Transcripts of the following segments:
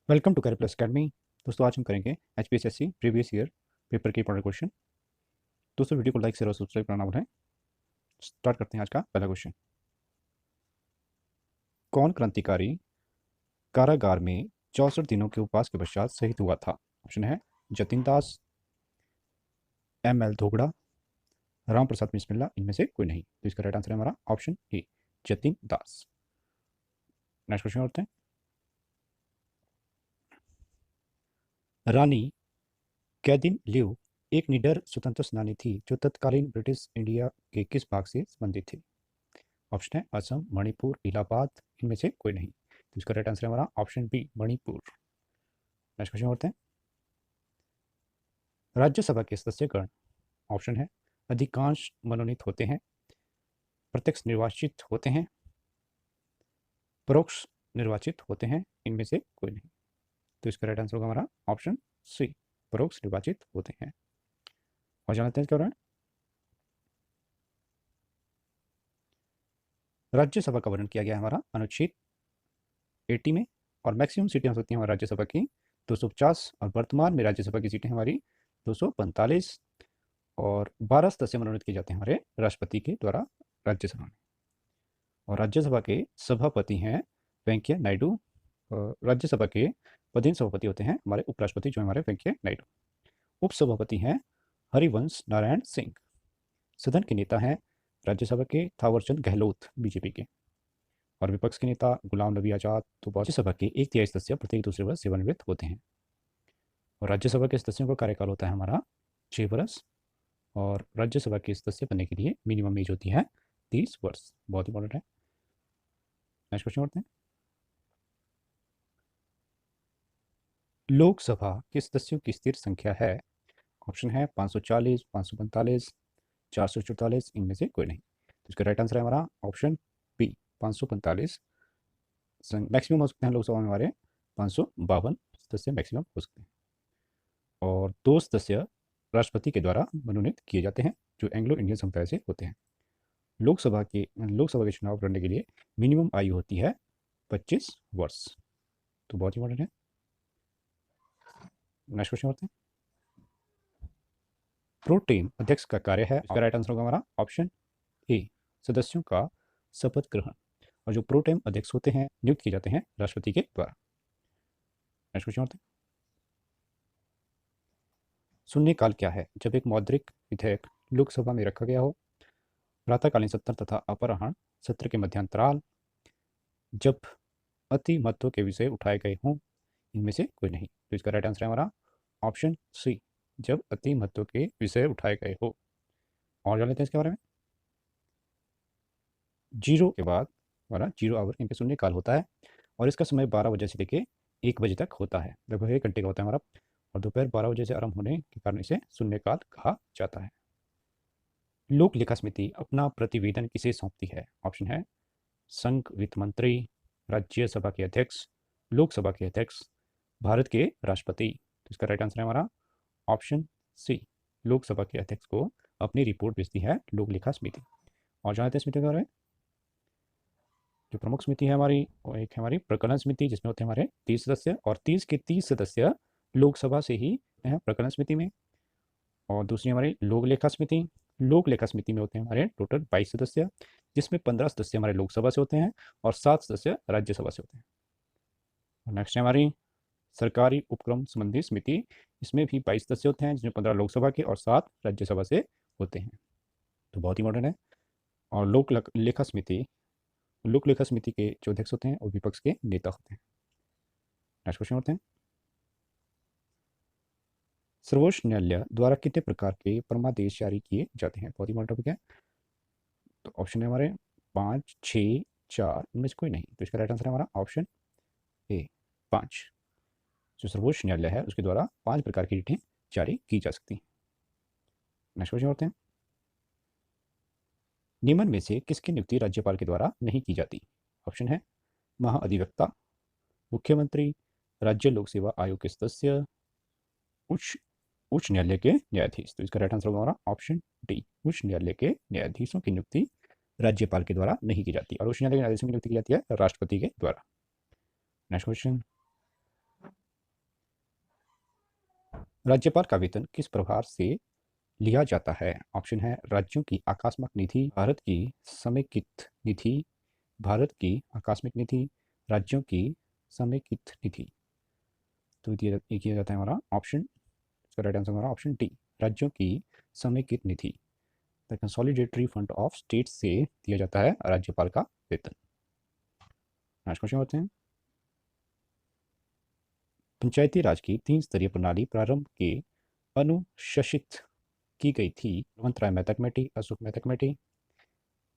Welcome to Carry plus academy. दोस्तों आज हम करेंगे HPSSC प्रीवियस ईयर पेपर के इंपॉर्टेंट क्वेश्चन। दोस्तों वीडियो को लाइक शेयर और सब्सक्राइब करना ना भूलें। स्टार्ट करते हैं आज का पहला क्वेश्चन। कौन क्रांतिकारी कारागार में 64 दिनों के उपवास के पश्चात शहीद हुआ था? ऑप्शन है जतिन दास, ML धोगड़ा, राम प्रसाद बिस्मिल्ला, इनमें से कोई नहीं। तो इसका राइट आंसर है हमारा ऑप्शन ए, जतिन दास। नेक्स्ट क्वेश्चन करते हैं। रानी कैदिन लिव एक निडर स्वतंत्र सेनानी थी जो तत्कालीन ब्रिटिश इंडिया के किस भाग से संबंधित थी? ऑप्शन है असम, मणिपुर, इलाहाबाद, इनमें से कोई नहीं। तो इसका राइट आंसर है हमारा option B, Manipur. Next question करते हैं। राज्यसभा के सदस्यगण, ऑप्शन है अधिकांश मनोनीत होते हैं, प्रत्यक्ष निर्वाचित होते हैं, परोक्ष निर्वाचित होते हैं, इनमें से कोई नहीं। तो इसका राइट आंसर होगा हमारा ऑप्शन सी, परोक्ष निर्वाचित होते हैं। और जानते हैं क्या हो रहा है। राज्यसभा का वर्णन किया गया है हमारा अनुच्छेद 80 में, और मैक्सिमम सीटें हो सकती हैं हमारी राज्यसभा की 250, और वर्तमान में राज्यसभा की सीटें हमारी 245, और 12 सदस्य मनोनीत किए जाते हैं हमारे राष्ट्रपति के द्वारा राज्यसभा में। और राज्यसभा के सभापति हैं वेंकैया नायडू। राज्यसभा के पदेन सभापति होते हैं हमारे उपराष्ट्रपति जो हमारे वेंकैया नायडू। उपसभापति हैं हरिवंश नारायण सिंह। सदन के नेता हैं राज्यसभा के थावरचंद गहलोत बीजेपी के, और विपक्ष के नेता गुलाम नबी आजाद। तो राज्यसभा के 1/3 सदस्य प्रत्येक दूसरे वर्ष सेवानिवृत्त होते हैं। और राज्यसभा के सदस्यों का कार्यकाल होता है हमारा 6 वर्ष, और राज्यसभा के सदस्य बनने के लिए मिनिमम एज होती है 30 वर्ष। बहुत इंपॉर्टेंट है। नेक्स्ट क्वेश्चन करते हैं। लोकसभा के सदस्यों की स्थिर संख्या है? ऑप्शन है 540, 545, 444, इनमें से कोई नहीं। तो इसका राइट आंसर है हमारा ऑप्शन बी, 545 मैक्सिमम हो सकते हैं लोकसभा में हमारे। 552 सदस्य मैक्सिमम हो सकते हैं, और 2 सदस्य राष्ट्रपति के द्वारा मनोनीत किए जाते हैं जो एंग्लो इंडियन समुदाय से होते हैं। लोकसभा के चुनाव लड़ने के लिए मिनिमम आयु होती है 25 वर्ष। तो बहुत इंपॉर्टेंट है। नेक्स्ट क्वेश्चन करते हैं। प्रोटेम अध्यक्ष का कार्य है? इसका राइट आंसर होगा हमारा ऑप्शन ए, सदस्यों का शपथ ग्रहण। और जो प्रोटेम अध्यक्ष होते हैं नियुक्त किए जाते हैं राष्ट्रपति के द्वारा। नेक्स्ट क्वेश्चन करते हैं। शून्यकाल क्या है? जब एक मौद्रिक विधेयक लोकसभा में रखा गया हो, प्रातःकालीन सत्र तथा अपराह्न सत्र के मध्यांतराल, जब अति महत्व के विषय उठाए गए हों, इनमें से कोई नहीं। तो इसका राइट आंसर है हमारा ऑप्शन सी, जब अति महत्व के विषय उठाए गए हो। और जान लेते हैं इसके बारे में। जीरो के बाद हमारा 0 आवर इनके शून्यकाल होता है, और इसका समय 12 बजे से लेके 1 बजे तक होता है, लगभग 1 घंटे का होता है हमारा। और दोपहर 12 बजे से आरंभ होने के कारण इसे शून्यकाल कहा जाता है। लोक लेखा समिति अपना प्रतिवेदन किसे सौंपती है? ऑप्शन है संघ वित्त मंत्री, राज्यसभा के अध्यक्ष, लोकसभा के अध्यक्ष, भारत के राष्ट्रपति। तो इसका राइट आंसर है हमारा ऑप्शन सी, लोकसभा के अध्यक्ष को अपनी रिपोर्ट भेजती है लोक लेखा समिति। और जानते हैं समिति के बारे में। जो प्रमुख समिति है हमारी, वो एक है हमारी प्रकलन समिति, जिसमें होते हैं हमारे 30 सदस्य, और 30 के 30 सदस्य लोकसभा से ही हैं प्रकलन समिति में। और दूसरी हमारी लोक लेखा समिति। लोक लेखा समिति में होते हैं हमारे टोटल 22 सदस्य, जिसमें 15 सदस्य हमारे लोकसभा से होते हैं और 7 सदस्य राज्यसभा से होते हैं। और नेक्स्ट है हमारी सरकारी उपक्रम संबंधी समिति। इसमें भी 22 सदस्य होते हैं, जिसमें 15 लोकसभा के और 7 राज्यसभा से होते हैं। तो बहुत इंपॉर्टेंट है। और लोक लेखा समिति के जो अध्यक्ष होते हैं वो विपक्ष के नेता होते हैं। नेक्स्ट क्वेश्चन होते हैं। सर्वोच्च न्यायालय द्वारा कितने प्रकार के परमादेश जारी किए जाते हैं? बहुत इंपॉर्टेंट टॉपिक है। तो ऑप्शन है हमारे 5, 6, 4, इनमें से कोई नहीं। तो इसका राइट आंसर है हमारा ऑप्शन ए, 5। जो सर्वोच्च न्यायालय है उसके द्वारा 5 प्रकार की रिटें जारी की जा सकती हैं। नेक्स्ट क्वेश्चन होते हैं। निम्न में से किसकी नियुक्ति राज्यपाल के द्वारा नहीं की जाती? ऑप्शन है महाअधिवक्ता, मुख्यमंत्री, राज्य लोक सेवा आयोग के सदस्य, उच्च उच्च न्यायालय के न्यायाधीश। तो इसका राइट आंसर होगा हमारा ऑप्शन डी, उच्च न्यायालय के न्यायाधीशों की नियुक्ति राज्यपाल के द्वारा नहीं की जाती, और उच्च न्यायालय के न्यायाधीशों की नियुक्ति की जाती है राष्ट्रपति के द्वारा। Next question. राज्यपाल का वेतन किस प्रकार से लिया जाता है? ऑप्शन है राज्यों की आकस्मिक निधि, भारत की समेकित निधि, भारत की आकस्मिक निधि, राज्यों की समेकित निधि। तो ये किया जाता है हमारा ऑप्शन, इसका राइट आंसर हमारा ऑप्शन डी, राज्यों की समेकित निधि। द कंसोलिडेटरी फंड ऑफ स्टेट से दिया जाता है राज्यपाल का वेतन। नेक्स्ट क्वेश्चन होते हैं, पंचायती राज की 3 स्तरीय प्रणाली प्रारंभ के अनुशंसित की गई थी? Balwant Rai Mehta committee, Ashok Mehta committee,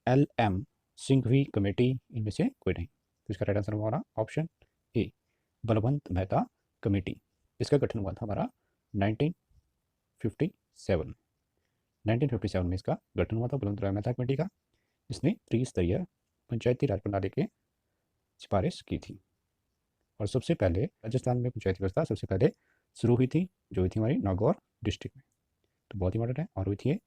L M. Singhvi committee, इनमें से कोई नहीं। तो इसका राइट आंसर हमारा option A, Balwant Mehta committee. इसका गठन हुआ था हमारा 1957। 1957 में इसका गठन हुआ था बलवंत राय मेहता कमेटी का, इसने त्रिस्तरीय पंचायती राज प्रणाली की सिफारिश की थी। और सबसे पहले राजस्थान में पंचायती व्यवस्था सबसे पहले शुरू हुई थी, जो हुई थी हमारी नागौर डिस्ट्रिक्ट में। तो बहुत इंपॉर्टेंट है, और हुई थी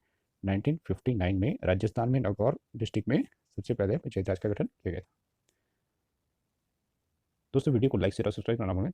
1959 में राजस्थान में नागौर डिस्ट्रिक्ट में सबसे पहले पंचायती राज का गठन किया गया था। दोस्तों वीडियो को लाइक शेयर और सब्सक्राइब करना भूलें।